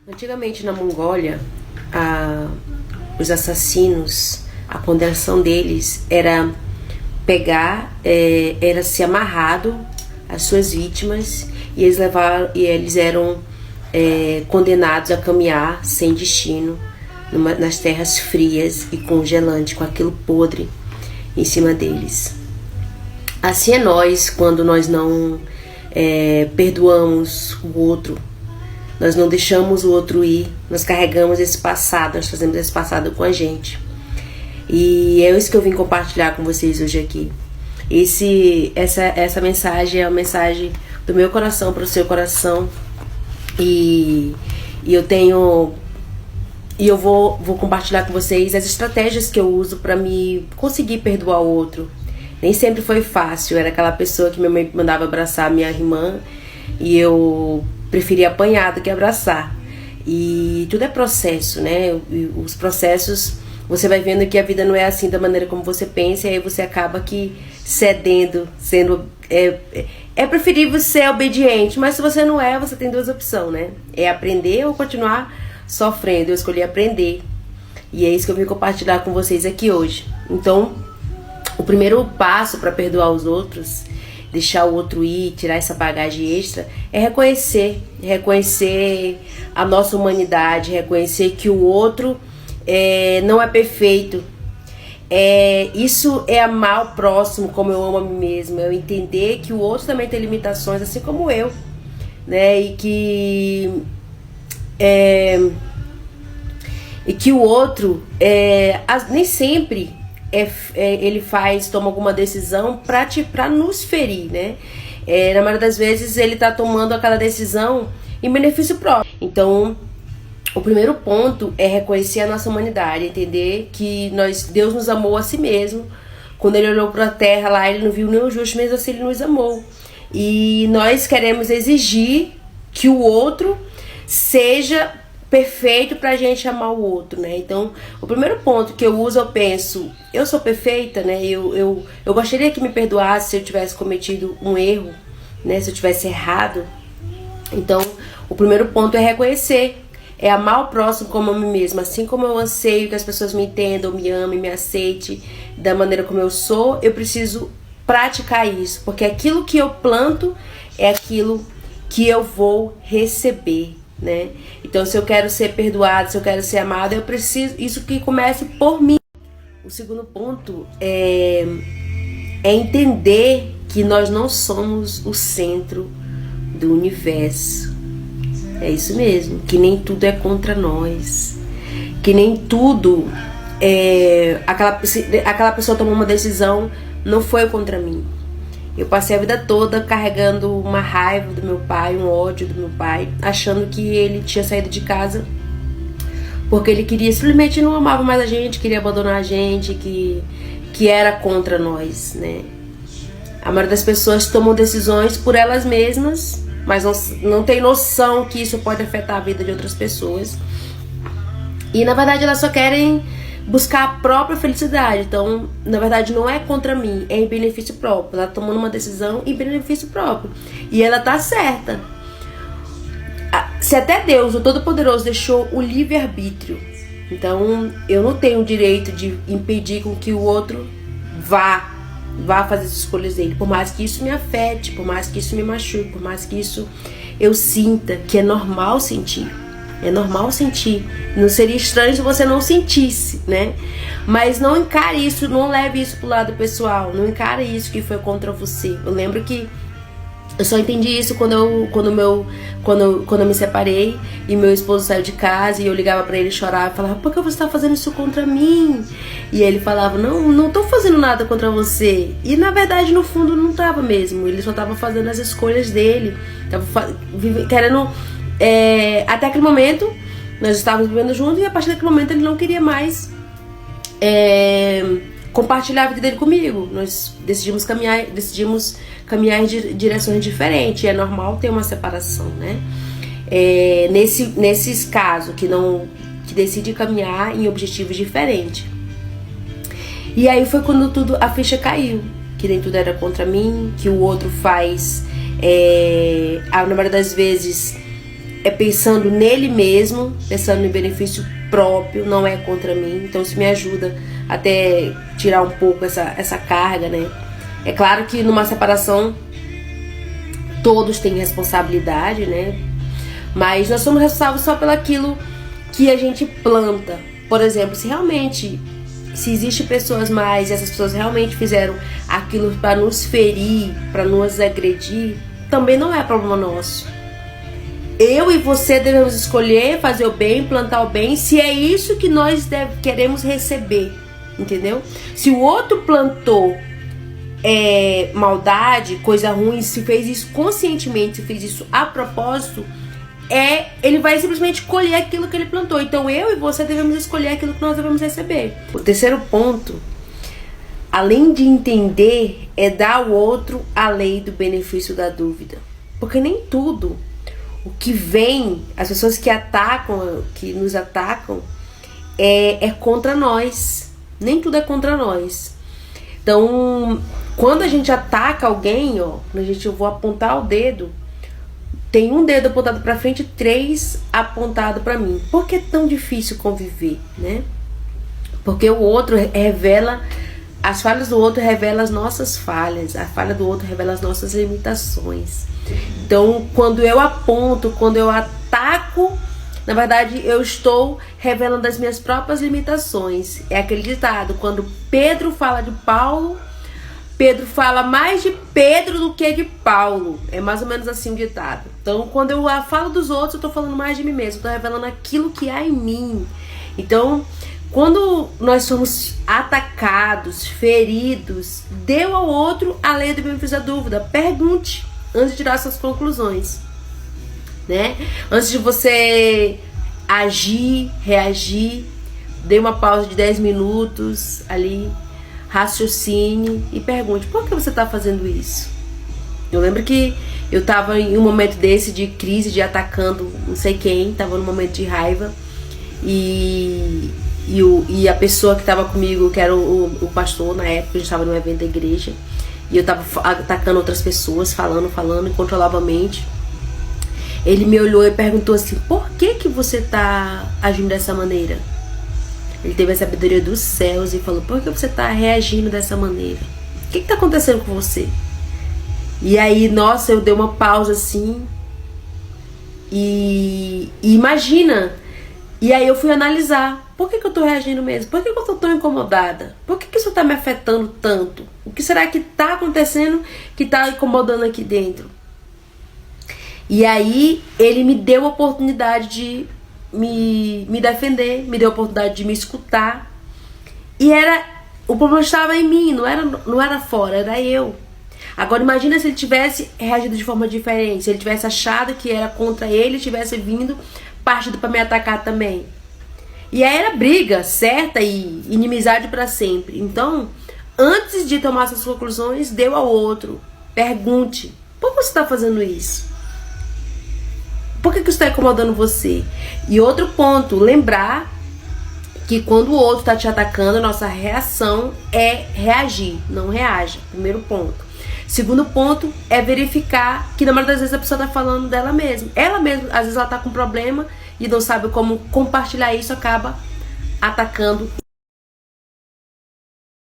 Antigamente na Mongólia, os assassinos, a condenação deles era era ser amarrado às suas vítimas e eles eram condenados a caminhar sem destino nas terras frias e congelantes, com aquilo podre em cima deles. Assim é nós, quando nós não perdoamos o outro, nós não deixamos o outro ir, nós carregamos esse passado, nós fazemos esse passado com a gente. E é isso que eu vim compartilhar com vocês hoje aqui. Essa mensagem é uma mensagem do meu coração para o seu coração. E eu vou compartilhar com vocês as estratégias que eu uso para me conseguir perdoar o outro. Nem sempre foi fácil, era aquela pessoa que minha mãe mandava abraçar a minha irmã e eu preferia apanhar do que abraçar. E tudo é processo, né? Os processos, você vai vendo que a vida não é assim da maneira como você pensa, e aí você acaba que cedendo, sendo... É preferível ser obediente, mas se você não é, você tem duas opções, né? É aprender ou continuar sofrendo. Eu escolhi aprender. E é isso que eu vim compartilhar com vocês aqui hoje. Então, o primeiro passo para perdoar os outros, deixar o outro ir, tirar essa bagagem extra, é reconhecer a nossa humanidade, reconhecer que o outro não é perfeito. Isso é amar o próximo como eu amo a mim mesmo, eu entender que o outro também tem limitações, assim como eu, né? E que o outro nem sempre ele toma alguma decisão pra nos ferir, né? Na maioria das vezes ele tá tomando aquela decisão em benefício próprio. Então, o primeiro ponto é reconhecer a nossa humanidade, entender que Deus nos amou a si mesmo. Quando ele olhou para a terra lá, ele não viu nenhum justo, mesmo assim ele nos amou. E nós queremos exigir que o outro seja perfeito pra gente amar o outro, né? Então, o primeiro ponto que eu uso, eu penso, eu sou perfeita, né? Eu gostaria que me perdoasse se eu tivesse cometido um erro, né? Se eu tivesse errado. Então, o primeiro ponto é reconhecer, é amar o próximo como a mim mesma, assim como eu anseio que as pessoas me entendam, me amem, me aceitem da maneira como eu sou, eu preciso praticar isso, porque aquilo que eu planto é aquilo que eu vou receber, né? Então, se eu quero ser perdoado, se eu quero ser amado, eu preciso isso que comece por mim. O segundo ponto é entender que nós não somos o centro do universo. É isso mesmo, que nem tudo é contra nós, que nem tudo aquela pessoa tomou uma decisão, não foi contra mim. Eu passei a vida toda carregando uma raiva do meu pai, um ódio do meu pai, achando que ele tinha saído de casa porque ele queria, simplesmente não amava mais a gente, queria abandonar a gente, que era contra nós, né? A maioria das pessoas tomam decisões por elas mesmas, mas não tem noção que isso pode afetar a vida de outras pessoas. E na verdade elas só querem buscar a própria felicidade. Então, na verdade, não é contra mim, é em benefício próprio. Ela tá tomando uma decisão em benefício próprio. E ela tá certa. Se até Deus, o Todo-Poderoso, deixou o livre-arbítrio, então eu não tenho o direito de impedir com que o outro vá fazer as escolhas dele. Por mais que isso me afete, por mais que isso me machuque, por mais que isso eu sinta, que é normal sentir. É normal sentir. Não seria estranho se você não sentisse, né? Mas não encare isso, não leve isso pro lado pessoal. Não encare isso que foi contra você. Eu lembro que eu só entendi isso quando eu me separei e meu esposo saiu de casa e eu ligava pra ele, chorava e falava: por que você tá fazendo isso contra mim? E ele falava: não tô fazendo nada contra você. E na verdade, no fundo, não tava mesmo. Ele só tava fazendo as escolhas dele. Tava querendo... até aquele momento nós estávamos vivendo juntos, e a partir daquele momento ele não queria mais compartilhar a vida dele comigo. Nós decidimos caminhar em direções diferentes. É normal ter uma separação, né? Nesses casos que decide caminhar em objetivos diferentes. E aí foi quando a ficha caiu, que nem tudo era contra mim, que o outro faz, na maioria das vezes é pensando nele mesmo, pensando no benefício próprio, não é contra mim. Então isso me ajuda até tirar um pouco essa carga, né? É claro que numa separação todos têm responsabilidade, né? Mas nós somos responsáveis só pelo aquilo que a gente planta. Por exemplo, se existem pessoas mais e essas pessoas realmente fizeram aquilo para nos ferir, para nos agredir, também não é problema nosso. Eu e você devemos escolher fazer o bem, plantar o bem, se é isso que nós queremos receber, entendeu? Se o outro plantou maldade, coisa ruim, se fez isso conscientemente, se fez isso a propósito, ele vai simplesmente colher aquilo que ele plantou. Então eu e você devemos escolher aquilo que nós devemos receber. O terceiro ponto, além de entender, é dar ao outro a lei do benefício da dúvida. Porque nem tudo o que vem, as pessoas que nos atacam, é contra nós. Nem tudo é contra nós. Então, quando a gente ataca alguém, eu vou apontar o dedo, tem um dedo apontado para frente e 3 apontado para mim. Por que é tão difícil conviver, né? Porque o outro revela, as falhas do outro revelam as nossas falhas, a falha do outro revela as nossas limitações. Então, quando eu aponto, quando eu ataco, na verdade, eu estou revelando as minhas próprias limitações. É aquele ditado, quando Pedro fala de Paulo, Pedro fala mais de Pedro do que de Paulo. É mais ou menos assim o ditado. Então, quando eu falo dos outros, eu estou falando mais de mim mesmo. Estou revelando aquilo que há em mim. Então, quando nós somos atacados, feridos, dê ao outro a lei do benefício da dúvida. Pergunte antes de tirar suas conclusões, né? Antes de você agir, reagir, dê uma pausa de 10 minutos ali, raciocine e pergunte: por que você está fazendo isso? Eu lembro que eu estava em um momento desse de crise, de atacando não sei quem, estava num momento de raiva e a pessoa que estava comigo, que era o pastor na época, a gente estava num evento da igreja e eu estava atacando outras pessoas, falando incontrolavelmente. Ele me olhou e perguntou assim: por que você está agindo dessa maneira? Ele teve a sabedoria dos céus e falou: por que você está reagindo dessa maneira? O que está acontecendo com você? E aí, nossa, eu dei uma pausa assim. E imagina. E aí eu fui analisar. Por que eu estou reagindo mesmo? Por que eu estou tão incomodada? Por que isso está me afetando tanto? O que será que está acontecendo que está incomodando aqui dentro? E aí ele me deu a oportunidade de me defender, me deu a oportunidade de me escutar. E o problema estava em mim, não era fora, era eu. Agora imagina se ele tivesse reagido de forma diferente, se ele tivesse achado que era contra ele e tivesse vindo partido para me atacar também. E aí era briga certa e inimizade para sempre. Então, antes de tomar suas conclusões, dê ao outro. Pergunte: por que você está fazendo isso? Por que isso está incomodando você? E outro ponto, lembrar que quando o outro está te atacando, a nossa reação é reagir, não reaja. Primeiro ponto. Segundo ponto é verificar que na maioria das vezes a pessoa está falando dela mesma. Ela mesma, às vezes ela está com problema e não sabe como compartilhar isso, acaba atacando